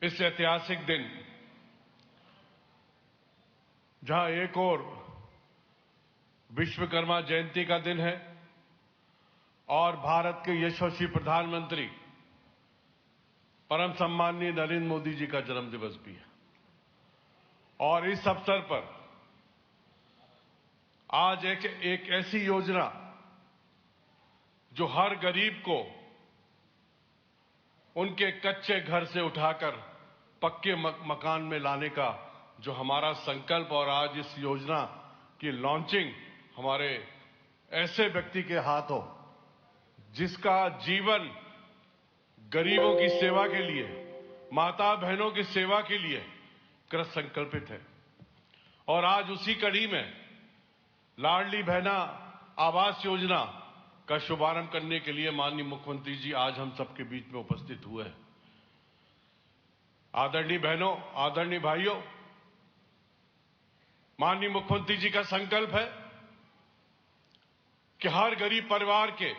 इस ऐतिहासिक दिन जहां एक और विश्वकर्मा जयंती का दिन है और भारत के यशस्वी प्रधानमंत्री परम सम्माननीय नरेंद्र मोदी जी का जन्मदिवस भी है। और इस अवसर पर आज एक ऐसी योजना जो हर गरीब को उनके कच्चे घर से उठाकर पक्के मकान में लाने का जो हमारा संकल्प, और आज इस योजना की लॉन्चिंग हमारे ऐसे व्यक्ति के हाथ हो जिसका जीवन गरीबों की सेवा के लिए, माता बहनों की सेवा के लिए कृत संकल्पित है। और आज उसी कड़ी में लाडली बहना आवास योजना का शुभारंभ करने के लिए माननीय मुख्यमंत्री जी आज हम सबके बीच में उपस्थित हुए हैं। आदरणीय बहनों, आदरणीय भाइयों, माननीय मुख्यमंत्री जी का संकल्प है कि हर गरीब परिवार के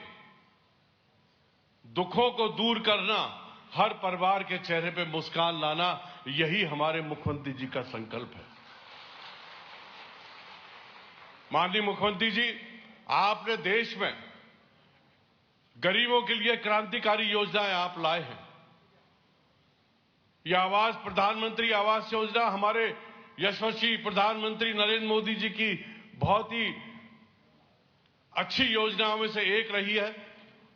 दुखों को दूर करना, हर परिवार के चेहरे पे मुस्कान लाना, यही हमारे मुख्यमंत्री जी का संकल्प है। माननीय मुख्यमंत्री जी, आपने देश में गरीबों के लिए क्रांतिकारी योजनाएं आप लाए हैं। यह प्रधानमंत्री आवास योजना हमारे यशस्वी प्रधानमंत्री नरेंद्र मोदी जी की बहुत ही अच्छी योजनाओं में से एक रही है।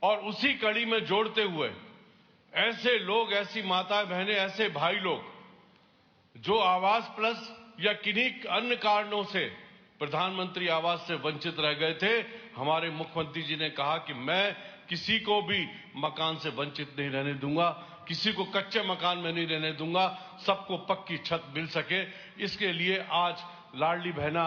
और उसी कड़ी में जोड़ते हुए ऐसे लोग, ऐसी माताएं बहनें, ऐसे भाई लोग जो आवास प्लस या किन्हीं अन्य कारणों से प्रधानमंत्री आवास से वंचित रह गए थे, हमारे मुख्यमंत्री जी ने कहा कि मैं किसी को भी मकान से वंचित नहीं रहने दूंगा, किसी को कच्चे मकान में नहीं रहने दूंगा, सबको पक्की छत मिल सके। इसके लिए आज लाडली बहना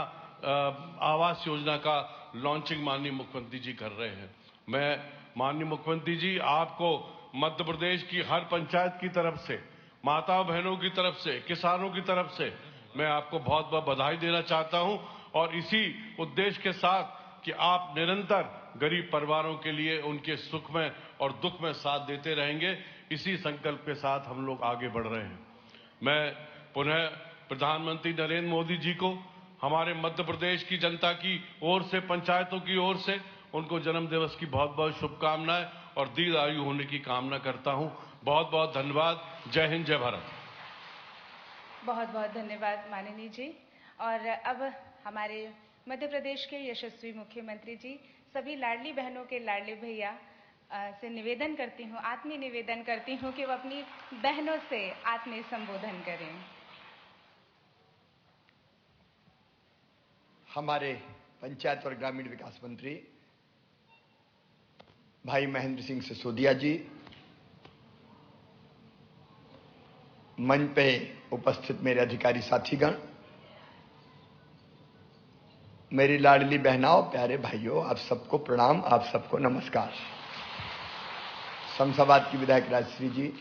आवास योजना का लॉन्चिंग माननीय मुख्यमंत्री जी कर रहे हैं। मैं माननीय मुख्यमंत्री जी आपको मध्य प्रदेश की हर पंचायत की तरफ से, माता बहनों की तरफ से, किसानों की तरफ से मैं आपको बहुत बहुत बधाई देना चाहता हूं। और इसी उद्देश्य के साथ कि आप निरंतर गरीब परिवारों के लिए उनके सुख में और दुख में साथ देते रहेंगे, इसी संकल्प के साथ हम लोग आगे बढ़ रहे हैं। मैं पुनः प्रधानमंत्री नरेंद्र मोदी जी को हमारे मध्य प्रदेश की जनता की ओर से, पंचायतों की ओर से उनको जन्मदिवस की बहुत बहुत शुभकामनाएं और दीर्घायु होने की कामना करता हूं। बहुत बहुत धन्यवाद। जय हिंद, जय भारत। बहुत बहुत धन्यवाद माननीय जी। और अब हमारे मध्य प्रदेश के यशस्वी मुख्यमंत्री जी सभी लाडली बहनों के लाडले भैया से निवेदन करती हूँ, आत्मीय निवेदन करती हूँ कि वो अपनी बहनों से आत्मीय संबोधन करें। हमारे पंचायत और ग्रामीण विकास मंत्री भाई महेंद्र सिंह सिसोदिया जी, मंच पे उपस्थित मेरे अधिकारी साथीगण, मेरी लाडली बहनाओं, प्यारे भाइयों, आप सबको प्रणाम, आप सबको नमस्कार। शमशाबाद की विधायक राजश्री जी,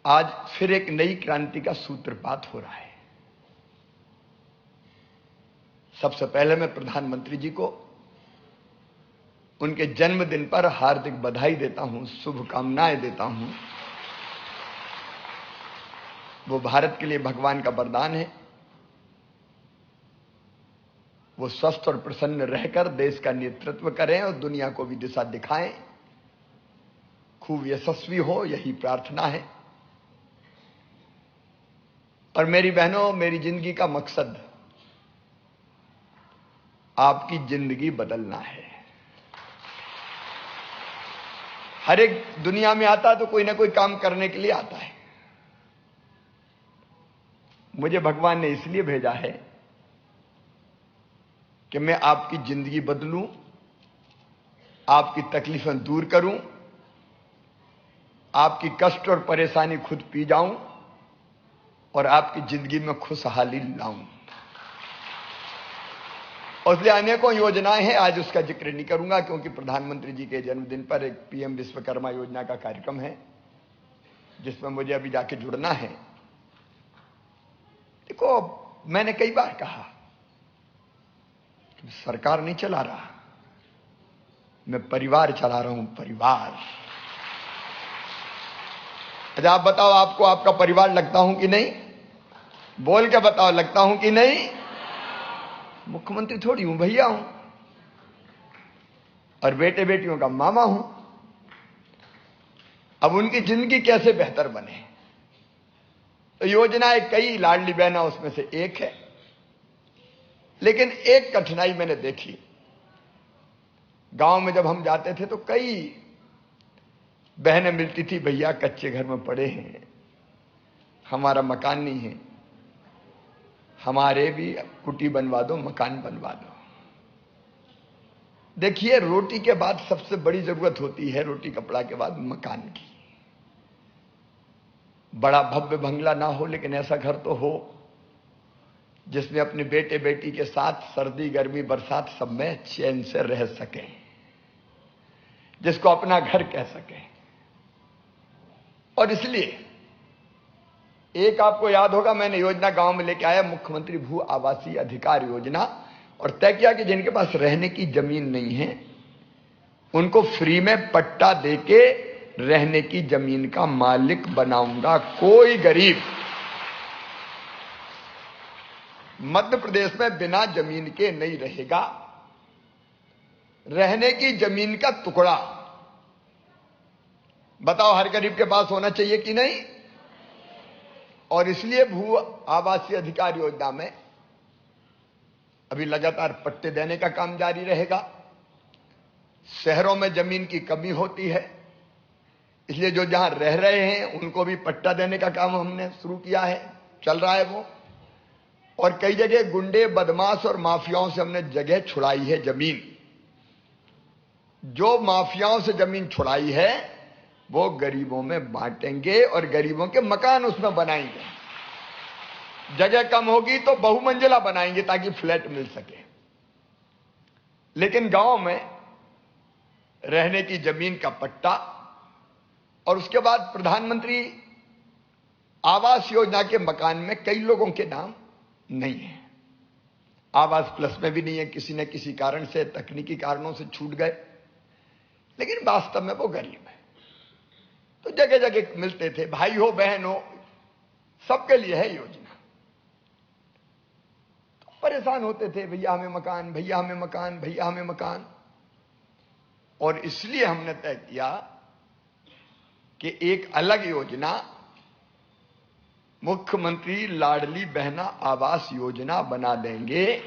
आज फिर एक नई क्रांति का सूत्रपात हो रहा है। सबसे पहले मैं प्रधानमंत्री जी को उनके जन्मदिन पर हार्दिक बधाई देता हूं, शुभकामनाएं देता हूं। वो भारत के लिए भगवान का वरदान है। वो स्वस्थ और प्रसन्न रहकर देश का नेतृत्व करें और दुनिया को भी दिशा दिखाएं, खूब यशस्वी हो, यही प्रार्थना है। और मेरी बहनों, मेरी जिंदगी का मकसद आपकी जिंदगी बदलना है। हर एक दुनिया में आता तो कोई ना कोई काम करने के लिए आता है। मुझे भगवान ने इसलिए भेजा है कि मैं आपकी जिंदगी बदलूं, आपकी तकलीफें दूर करूं, आपकी कष्ट और परेशानी खुद पी जाऊं और आपकी जिंदगी में खुशहाली लाऊं। इसलिए अनेकों योजनाएं हैं, आज उसका जिक्र नहीं करूंगा क्योंकि प्रधानमंत्री जी के जन्मदिन पर एक पीएम विश्वकर्मा योजना का कार्यक्रम है जिसमें मुझे अभी जाके जुड़ना है। देखो, मैंने कई बार कहा कि सरकार नहीं चला रहा, मैं परिवार चला रहा हूं। परिवार अच्छा आप बताओ, आपको आपका परिवार लगता हूं कि नहीं? बोल के बताओ, लगता हूं कि नहीं? मुख्यमंत्री थोड़ी हूं, भैया हूं और बेटे बेटियों का मामा हूं। अब उनकी जिंदगी कैसे बेहतर बने, तो योजनाएं कई, लाडली बहना उसमें से एक है। लेकिन एक कठिनाई मैंने देखी, गांव में जब हम जाते थे तो कई बहनें मिलती थी, भैया कच्चे घर में पड़े हैं, हमारा मकान नहीं है, हमारे भी कुटी बनवा दो, मकान बनवा दो। देखिए, रोटी के बाद सबसे बड़ी जरूरत होती है, रोटी कपड़ा के बाद मकान की। बड़ा भव्य बंगला ना हो, लेकिन ऐसा घर तो हो जिसमें अपने बेटे बेटी के साथ सर्दी गर्मी बरसात सब में चैन से रह सके, जिसको अपना घर कह सके। और इसलिए एक आपको याद होगा, मैंने योजना गांव में लेके आया, मुख्यमंत्री भू आवासीय अधिकार योजना, और तय किया कि जिनके पास रहने की जमीन नहीं है उनको फ्री में पट्टा देके रहने की जमीन का मालिक बनाऊंगा। कोई गरीब मध्य प्रदेश में बिना जमीन के नहीं रहेगा। रहने की जमीन का टुकड़ा बताओ हर गरीब के पास होना चाहिए कि नहीं? और इसलिए भू आवासीय अधिकार योजना में अभी लगातार पट्टे देने का काम जारी रहेगा। शहरों में जमीन की कमी होती है, इसलिए जो जहां रह रहे हैं उनको भी पट्टा देने का काम हमने शुरू किया है, चल रहा है वो। और कई जगह गुंडे बदमाश और माफियाओं से हमने जगह छुड़ाई है, जमीन। जो माफियाओं से जमीन छुड़ाई है वो गरीबों में बांटेंगे और गरीबों के मकान उसमें बनाएंगे। जगह कम होगी तो बहुमंजिला बनाएंगे ताकि फ्लैट मिल सके। लेकिन गांव में रहने की जमीन का पट्टा, और उसके बाद प्रधानमंत्री आवास योजना के मकान में कई लोगों के नाम नहीं है, आवास प्लस में भी नहीं है, किसी न किसी कारण से, तकनीकी कारणों से छूट गए, लेकिन वास्तव में वो गरीब है। तो जगह जगह मिलते थे, भाई हो बहन हो सबके लिए है योजना। तो परेशान होते थे, भैया हमें मकान, भैया हमें मकान, भैया हमें मकान। और इसलिए हमने तय किया कि एक अलग योजना, मुख्यमंत्री लाडली बहना आवास योजना बना देंगे।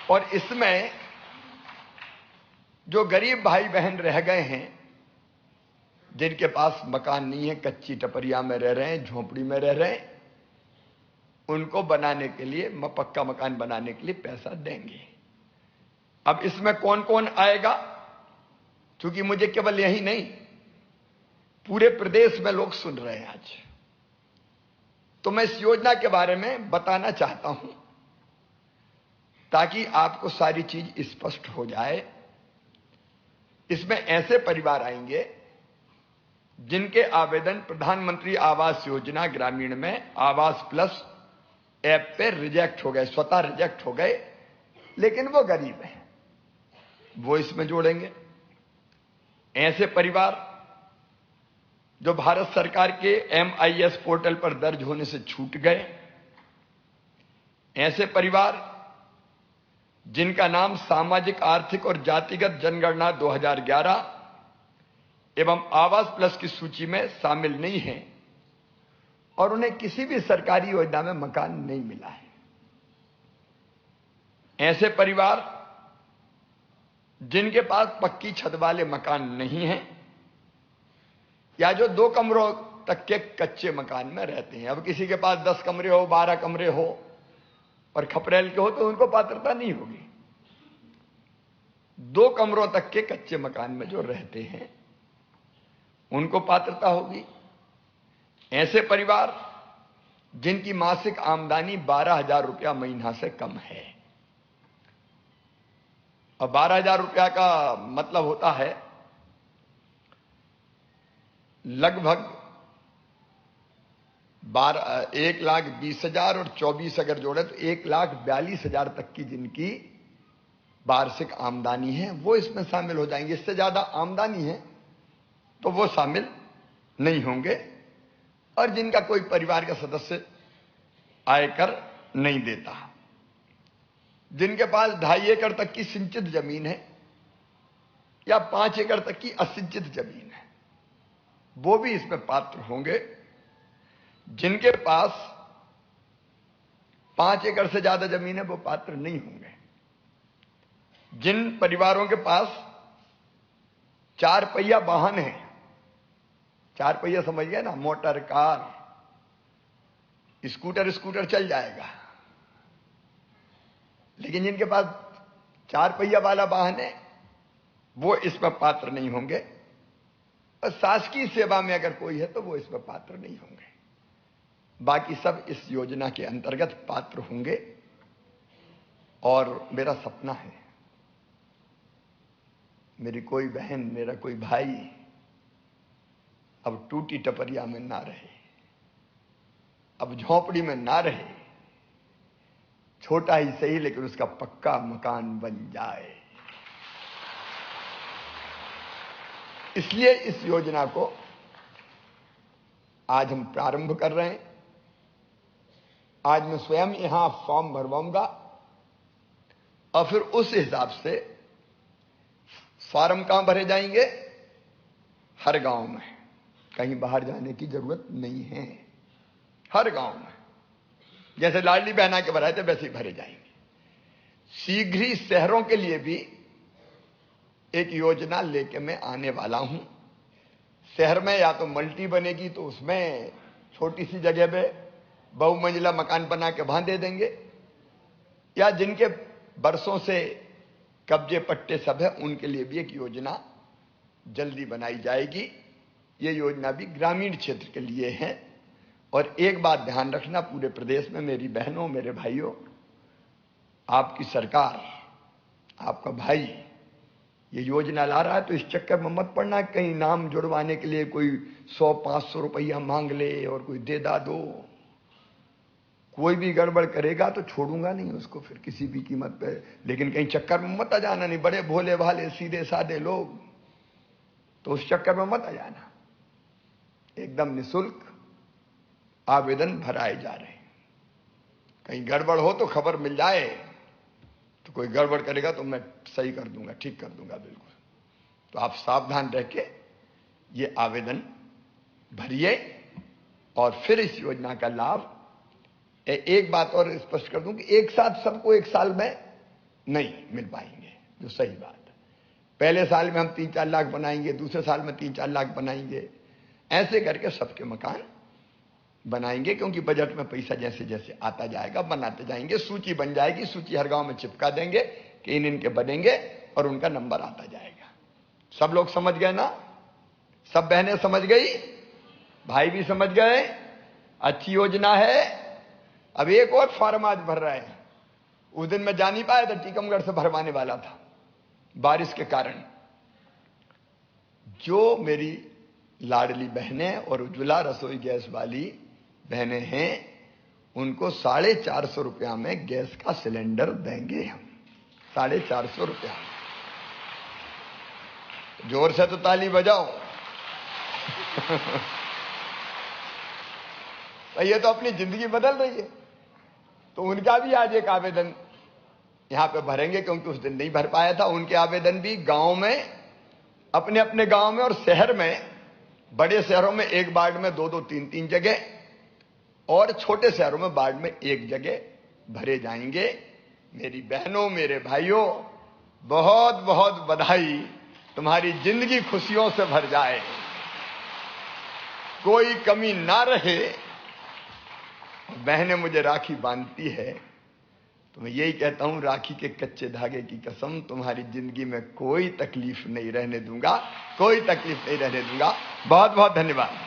और इसमें जो गरीब भाई बहन रह गए हैं, जिनके पास मकान नहीं है, कच्ची टपरिया में रह रहे हैं, झोपड़ी में रह रहे हैं, उनको बनाने के लिए, पक्का मकान बनाने के लिए पैसा देंगे। अब इसमें कौन कौन आएगा, क्योंकि मुझे केवल यही नहीं, पूरे प्रदेश में लोग सुन रहे हैं आज, तो मैं इस योजना के बारे में बताना चाहता हूं ताकि आपको सारी चीज स्पष्ट हो जाए। इसमें ऐसे परिवार आएंगे जिनके आवेदन प्रधानमंत्री आवास योजना ग्रामीण में आवास प्लस ऐप पे रिजेक्ट हो गए, स्वतः रिजेक्ट हो गए, लेकिन वो गरीब हैं, वो इसमें जोड़ेंगे। ऐसे परिवार जो भारत सरकार के MIS पोर्टल पर दर्ज होने से छूट गए, ऐसे परिवार जिनका नाम सामाजिक आर्थिक और जातिगत जनगणना 2011 एवं आवास प्लस की सूची में शामिल नहीं है और उन्हें किसी भी सरकारी योजना में मकान नहीं मिला है। ऐसे परिवार जिनके पास पक्की छत वाले मकान नहीं हैं या जो 2 कमरों तक के कच्चे मकान में रहते हैं। अब किसी के पास 10 कमरे हो, 12 कमरे हो और खपरेल के हो तो उनको पात्रता नहीं होगी। 2 कमरों तक के कच्चे मकान में जो रहते हैं उनको पात्रता होगी। ऐसे परिवार जिनकी मासिक आमदनी 12,000 रुपया महीना से कम है, और 12,000 रुपया का मतलब होता है लगभग 1,20,000 और 24 अगर जोड़े तो 1,42,000 तक की जिनकी वार्षिक आमदनी है वो इसमें शामिल हो जाएंगे। इससे ज्यादा आमदनी है तो वो शामिल नहीं होंगे और जिनका कोई परिवार का सदस्य आयकर नहीं देता, जिनके पास 2.5 एकड़ तक की सिंचित जमीन है या 5 एकड़ तक की असिंचित जमीन है, वो भी इसमें पात्र होंगे। जिनके पास 5 एकड़ से ज्यादा जमीन है वो पात्र नहीं होंगे। जिन परिवारों के पास 4 पहिया वाहन है, 4 पहिया समझ गए ना, मोटर, कार, स्कूटर चल जाएगा, लेकिन जिनके पास 4 पहिया वाला वाहन है वो इसमें पात्र नहीं होंगे। और शासकीय सेवा में अगर कोई है तो वो इसमें पात्र नहीं होंगे। बाकी सब इस योजना के अंतर्गत पात्र होंगे। और मेरा सपना है मेरी कोई बहन, मेरा कोई भाई अब टूटी टपरिया में ना रहे, अब झोपड़ी में ना रहे, छोटा ही सही लेकिन उसका पक्का मकान बन जाए। इसलिए इस योजना को आज हम प्रारंभ कर रहे हैं। आज मैं स्वयं यहां फॉर्म भरवाऊंगा और फिर उस हिसाब से फॉर्म कहां भरे जाएंगे? हर गांव में, कहीं बाहर जाने की जरूरत नहीं है। हर गांव में जैसे लाडली बहना के भराए थे वैसे ही भरे जाएंगे। शीघ्र ही शहरों के लिए भी एक योजना लेके मैं आने वाला हूं। शहर में या तो मल्टी बनेगी तो उसमें छोटी सी जगह पे बहुमंजिला मकान बना के वहां दे देंगे, या जिनके बरसों से कब्जे पट्टे सब है उनके लिए भी एक योजना जल्दी बनाई जाएगी। ये योजना भी ग्रामीण क्षेत्र के लिए है। और एक बात ध्यान रखना, पूरे प्रदेश में मेरी बहनों, मेरे भाइयों, आपकी सरकार, आपका भाई ये योजना ला रहा है तो इस चक्कर में मत पड़ना कहीं नाम जुड़वाने के लिए कोई 100-500 रुपया मांग ले और कोई दे दो। कोई भी गड़बड़ करेगा तो छोड़ूंगा नहीं उसको फिर किसी भी कीमत पे। लेकिन कहीं चक्कर में मत आ जाना, नहीं बड़े भोले भाले सीधे साधे लोग, तो उस चक्कर में मत आ जाना। एकदम निःशुल्क आवेदन भराए जा रहे हैं। कहीं गड़बड़ हो तो खबर मिल जाए, तो कोई गड़बड़ करेगा तो मैं सही कर दूंगा, ठीक कर दूंगा बिल्कुल। तो आप सावधान रह के ये आवेदन भरिए और फिर इस योजना का लाभ। एक बात और स्पष्ट कर दूं कि एक साथ सबको एक साल में नहीं मिल पाएंगे, जो सही बात है। पहले साल में हम 3-4 लाख बनाएंगे, दूसरे साल में 3-4 लाख बनाएंगे, ऐसे करके सबके मकान बनाएंगे। क्योंकि बजट में पैसा जैसे जैसे आता जाएगा बनाते जाएंगे। सूची बन जाएगी, सूची हर गांव में चिपका देंगे कि इनके बनेंगे और उनका नंबर आता जाएगा। सब लोग समझ गए ना? सब बहनें समझ गई, भाई भी समझ गए। अच्छी योजना है। अब एक और फॉर्म आज भर रहे हैं। उस दिन मैं जा नहीं पाया था, टीकमगढ़ से भरवाने वाला था बारिश के कारण। जो मेरी लाडली बहनें और उज्ज्वला रसोई गैस वाली बहनें हैं उनको 450 रुपया में गैस का सिलेंडर देंगे हम। 450 रुपया। जोर से तो ताली बजाओ। ये तो अपनी जिंदगी बदल रही है। तो उनका भी आज एक आवेदन यहां पे भरेंगे, क्योंकि उस दिन नहीं भर पाया था। उनके आवेदन भी गांव में, अपने अपने गांव में और शहर में, बड़े शहरों में एक वार्ड में 2-2, 3-3 जगह, और छोटे शहरों में वार्ड में 1 जगह भरे जाएंगे। मेरी बहनों, मेरे भाइयों, बहुत बहुत बधाई। तुम्हारी जिंदगी खुशियों से भर जाए, कोई कमी ना रहे। बहनें मुझे राखी बांधती है तो मैं यही कहता हूं, राखी के कच्चे धागे की कसम, तुम्हारी जिंदगी में कोई तकलीफ नहीं रहने दूंगा, कोई तकलीफ नहीं रहने दूंगा। बहुत बहुत धन्यवाद।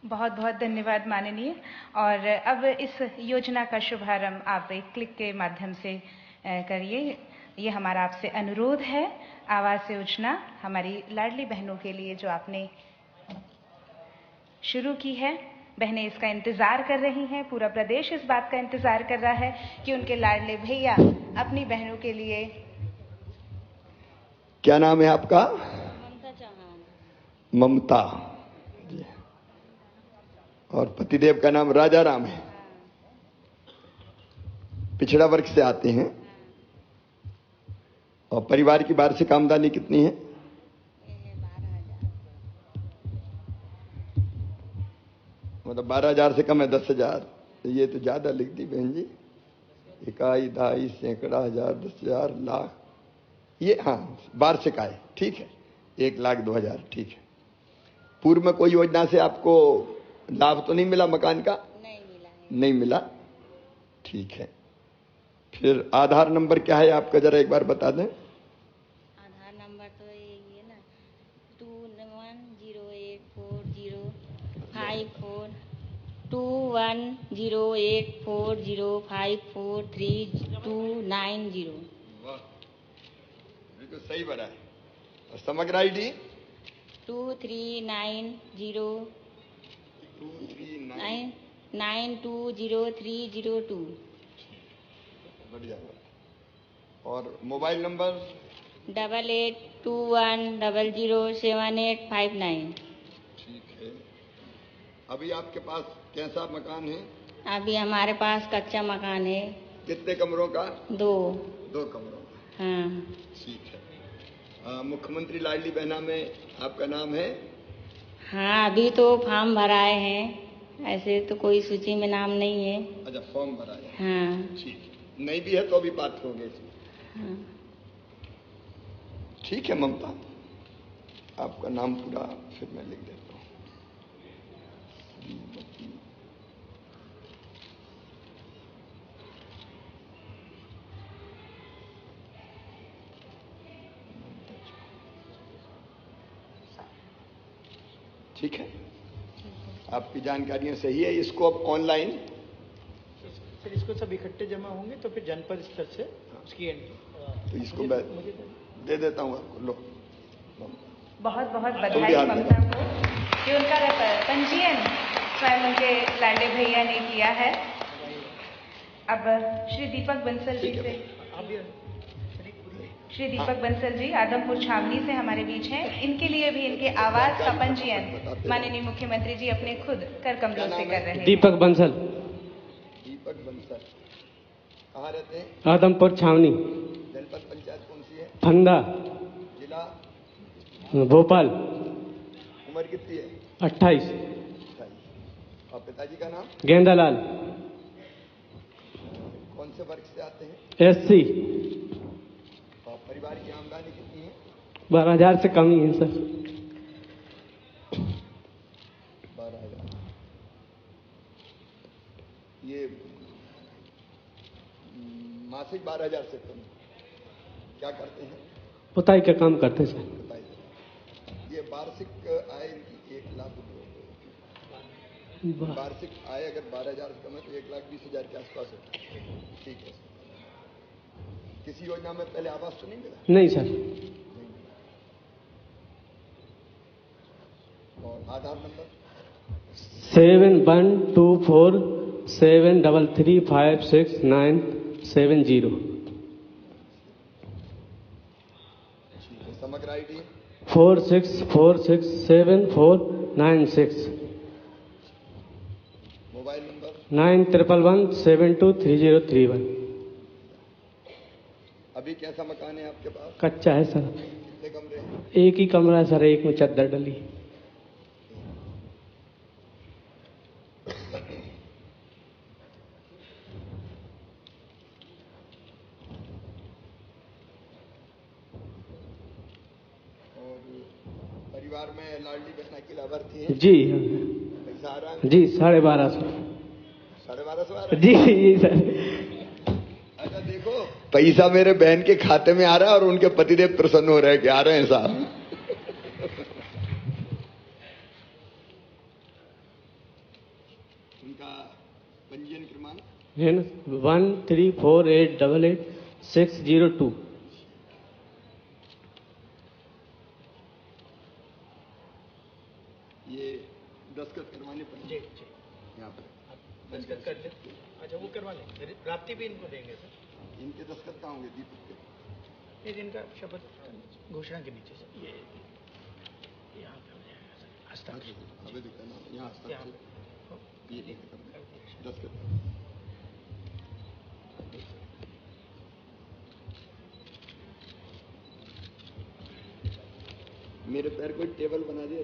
बहुत बहुत धन्यवाद माननीय। और अब इस योजना का शुभारंभ आप एक क्लिक के माध्यम से करिए। ये हमारा आपसे अनुरोध है। आवास योजना हमारी लाडली बहनों के लिए जो आपने शुरू की है, बहनें इसका इंतजार कर रही हैं। पूरा प्रदेश इस बात का इंतजार कर रहा है कि उनके लाडले भैया अपनी बहनों के लिए क्या नाम है आपका? ममता चौहान। ममता जी। और पतिदेव का नाम राजा राम है। पिछड़ा वर्ग से आते हैं। और परिवार की वार्षिक आमदनी कितनी है? 12,000। मतलब 12,000 से कम है 10,000। ये तो ज्यादा लिख दी बहन जी। इकाई, दहाई, सैकड़ा, हजार, 10,000, लाख, ये हाँ वार्षिक आय ठीक है। 1,02,000 ठीक है। पूर्व में कोई योजना से आपको लाभ तो नहीं मिला मकान का? नहीं मिला है। नहीं मिला ठीक है। फिर आधार नंबर क्या है आपका, जरा एक बार बता दें। आधार नंबर तो यही है ना, 21084054321054305290। वाह, बिल्कुल सही भरा है। और समग्र आईडी 23920302। बढ़िया। और मोबाइल नंबर 8821007859। ठीक है। अभी आपके पास कैसा मकान है? अभी हमारे पास कच्चा मकान है। कितने कमरों का? 2। 2 कमरों का हाँ। ठीक है। मुख्यमंत्री लाडली बहना में आपका नाम है? हाँ, अभी तो फॉर्म भराए हैं, ऐसे तो कोई सूची में नाम नहीं है। अच्छा, फॉर्म भरा है। हाँ। ठीक है। नहीं भी है तो अभी पात्र होंगे। हाँ। ठीक है ममता, आपका नाम पूरा फिर मैं लिख देता हूँ। ठीक है, आपकी जानकारियां सही है। इसको अब ऑनलाइन सर इसको सब इकट्ठे जमा होंगे तो फिर जनपद स्तर से उसकी एंट्री। तो इसको मैं दे देता हूँ आपको। लो, बहुत बहुत बधाई ममता को कि उनका पंजीयन स्वयं उनके लाडले भैया ने किया है। अब श्री दीपक बंसल जी से, श्री दीपक बंसल जी आदमपुर छावनी से हमारे बीच हैं। इनके लिए भी इनके आवास का पंजीयन माननीय मुख्यमंत्री जी अपने खुद कर कमलों से कर रहे हैं। दीपक बंसल। दीपक बंसल कहाँ रहते हैं? आदमपुर छावनी। जनपद पंचायत कौन सी है? फंदा। जिला भोपाल। उम्र कितनी है? 28। और पिताजी का नाम? गेंदालाल। कौन से वर्ग से आते हैं? SC। और परिवार की आमदनी कितनी है? 12,000 से कम ही है सर। 12,000। ये मासिक 12,000 से कम। क्या करते हैं? पुताई का काम करते सर। बताइए। ये वार्षिक आय इनकी 1,00,000 रुपये। वार्षिक आय अगर 12,000 से कम है तो 1,20,000 के आसपास है। ठीक है। किसी योजना में पहले आवास तो नहीं मिला? नहीं सर। और आधार नंबर? 712473356970। ठीक है। समग्र आईडी 46467496। Mobile number 9111723031। अभी कैसा मकान है आपके पास? कच्चा है सर। कितने कमरे हैं? एक ही कमरा है सर, एक में चद्दर डली। और परिवार में लाडली बहना की लाभार्थी है? जी पैसा आ रहा है? जी 12,500। 12,500 आ रहा है? जी जी सर। अच्छा देखो, पैसा मेरे बहन के खाते में आ रहा है और उनके पतिदेव प्रसन्न हो रहे हैं कि आ रहे हैं साहब। उनका पंजीयन क्रमांक है ना 134888602। ये दस्तखत करवाने पर जी यहाँ पर दस्तखत कर ले। अच्छा वो करवा लें, रात्रि भी इनको देंगे सर। इनके दस्तखत कहाँ होंगे? दीपक के। ये जिनका शपथ घोषणा के नीचे सर, ये यहाँ पे हो जाएगा सर, हस्ताक्षर यहाँ पे ये मेरे पैर कोई टेबल बना दिया।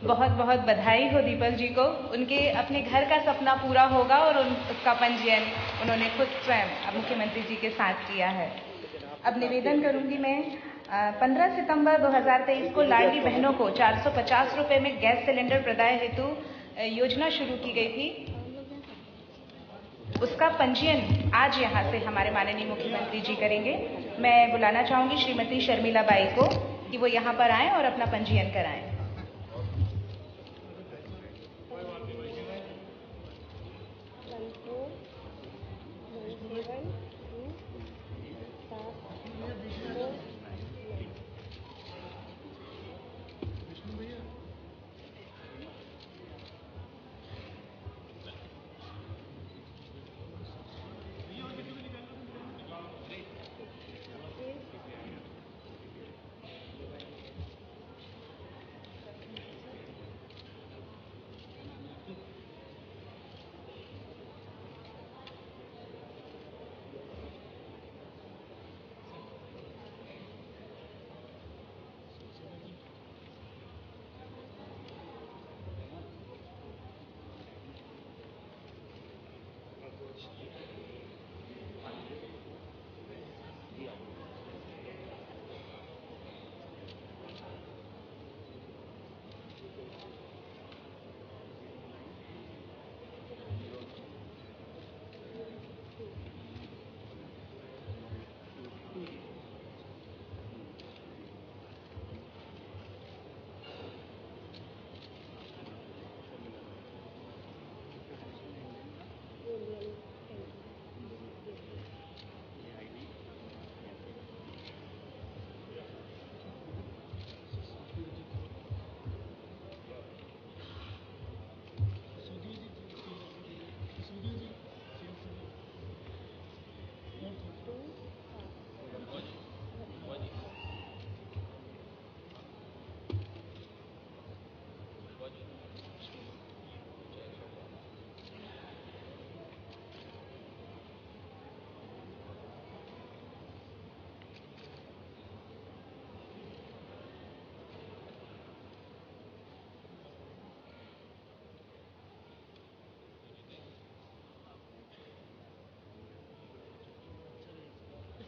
बहुत बहुत बधाई हो दीपक जी को, उनके अपने घर का सपना पूरा होगा और उसका पंजीयन उन्होंने खुद स्वयं मुख्यमंत्री जी के साथ किया है। अब निवेदन करूंगी मैं, 15 सितंबर 2023 को लाडली बहनों को 450 रुपए में गैस सिलेंडर प्रदाय हेतु योजना शुरू की गई थी। उसका पंजीयन आज यहाँ से हमारे माननीय मुख्यमंत्री जी करेंगे। मैं बुलाना चाहूंगी श्रीमती शर्मिला बाई को कि वो यहाँ पर आएं और अपना पंजीयन कराएं।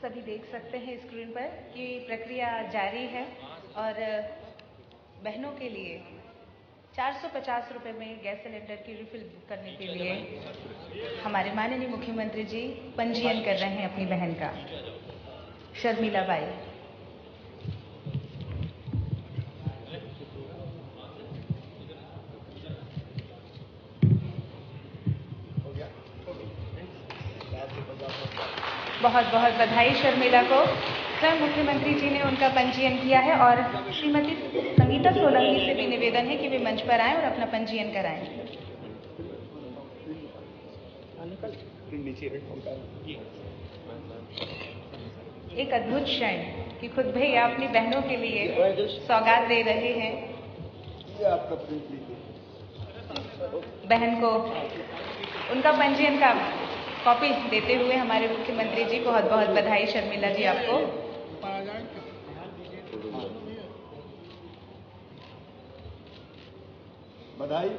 सभी देख सकते हैं स्क्रीन पर कि प्रक्रिया जारी है और बहनों के लिए 450 रुपए में गैस सिलेंडर की रिफिल बुक करने के लिए हमारे माननीय मुख्यमंत्री जी पंजीयन कर रहे हैं अपनी बहन का। शर्मिला बाई। बहुत बहुत बधाई शर्मिला को। स्वयं मुख्यमंत्री जी ने उनका पंजीयन किया है और श्रीमती संगीता सोलंकी से भी निवेदन है कि वे मंच पर आएं और अपना पंजीयन कराएं। एक अद्भुत क्षण कि खुद भैया अपनी बहनों के लिए सौगात दे रहे हैं। बहन को उनका पंजीयन का कॉपी देते हुए हमारे मुख्यमंत्री जी, बहुत बहुत बधाई शर्मिला जी आपको। बधाई।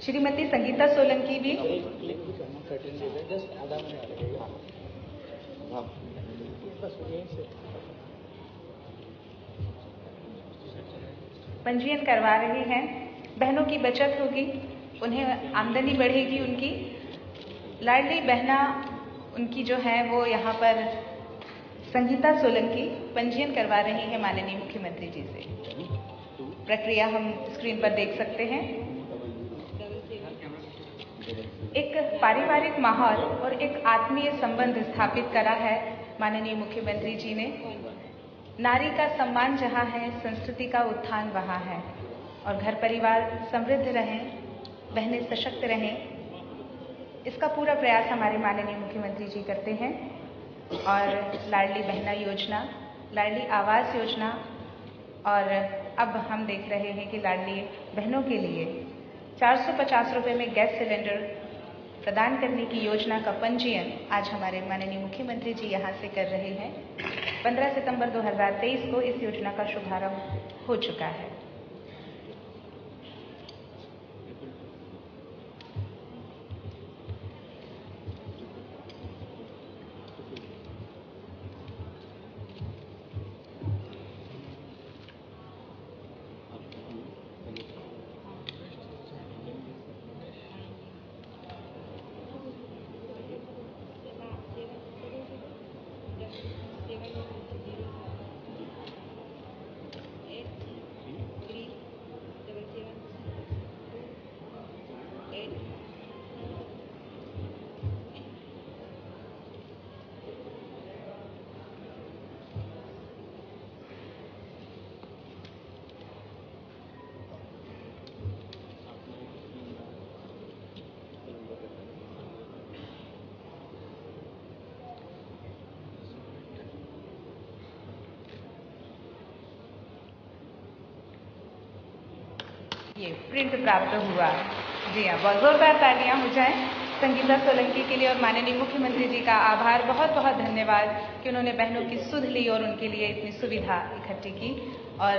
श्रीमती संगीता सोलंकी भी पंजीयन करवा रही हैं। बहनों की बचत होगी, उन्हें आमदनी बढ़ेगी उनकी। लाडली बहना उनकी जो है वो यहाँ पर संगीता सोलंकी पंजीयन करवा रही है माननीय मुख्यमंत्री जी से। प्रक्रिया हम स्क्रीन पर देख सकते हैं। एक पारिवारिक माहौल और एक आत्मीय संबंध स्थापित करा है माननीय मुख्यमंत्री जी ने। नारी का सम्मान जहाँ है, संस्कृति का उत्थान वहाँ है और घर परिवार समृद्ध रहें, बहनें सशक्त रहें, इसका पूरा प्रयास हमारे माननीय मुख्यमंत्री जी करते हैं और लाडली बहना योजना, लाडली आवास योजना और अब हम देख रहे हैं कि लाडली बहनों के लिए 450 रुपये में गैस सिलेंडर प्रदान करने की योजना का पंजीयन आज हमारे माननीय मुख्यमंत्री जी यहाँ से कर रहे हैं। 15 सितंबर 2023 को इस योजना का शुभारंभ हो चुका है। ये प्रिंट प्राप्त हुआ। जी हाँ, बहुत जोरदार तालियां हो जाएं संगीता सोलंकी के लिए और माननीय मुख्यमंत्री जी का आभार, बहुत बहुत धन्यवाद कि उन्होंने बहनों की सुध ली और उनके लिए इतनी सुविधा इकट्ठी की। और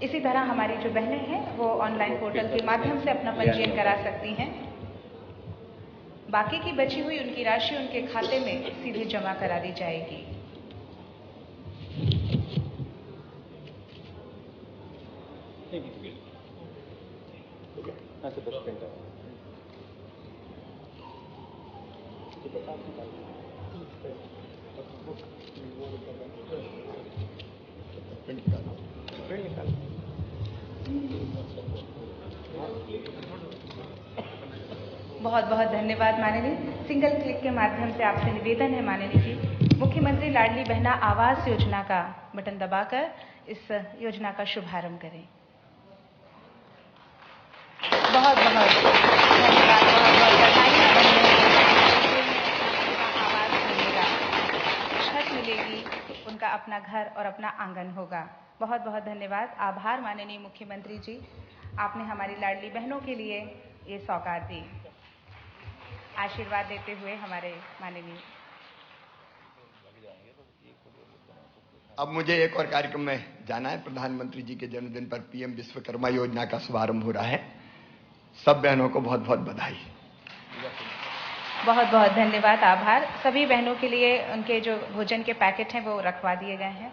इसी तरह हमारी जो बहनें हैं वो ऑनलाइन पोर्टल के माध्यम से अपना पंजीयन करा सकती हैं। बाकी की बची हुई उनकी राशि उनके खाते में सीधे जमा करा दी जाएगी। बहुत बहुत धन्यवाद माननीय। सिंगल क्लिक के माध्यम से आपसे निवेदन है माननीय जी, मुख्यमंत्री लाडली बहना आवास योजना का बटन दबाकर इस योजना का शुभारंभ करें। बहुत बहुत धन्यवाद, बहुत बहुत बधाइयां आवास मिलेगा, छत मिलेगी, उनका अपना घर और अपना आंगन होगा। बहुत बहुत धन्यवाद, आभार माननीय मुख्यमंत्री जी, आपने हमारी लाडली बहनों के लिए ये सौगात दी। आशीर्वाद देते हुए हमारे माननीय। अब मुझे एक और कार्यक्रम में जाना है। प्रधानमंत्री जी के जन्मदिन पर पीएम विश्वकर्मा योजना का शुभारंभ हो रहा है। सब बहनों को बहुत बहुत बधाई। बहुत बहुत धन्यवाद, आभार। सभी बहनों के लिए उनके जो भोजन के पैकेट हैं वो रखवा दिए गए हैं।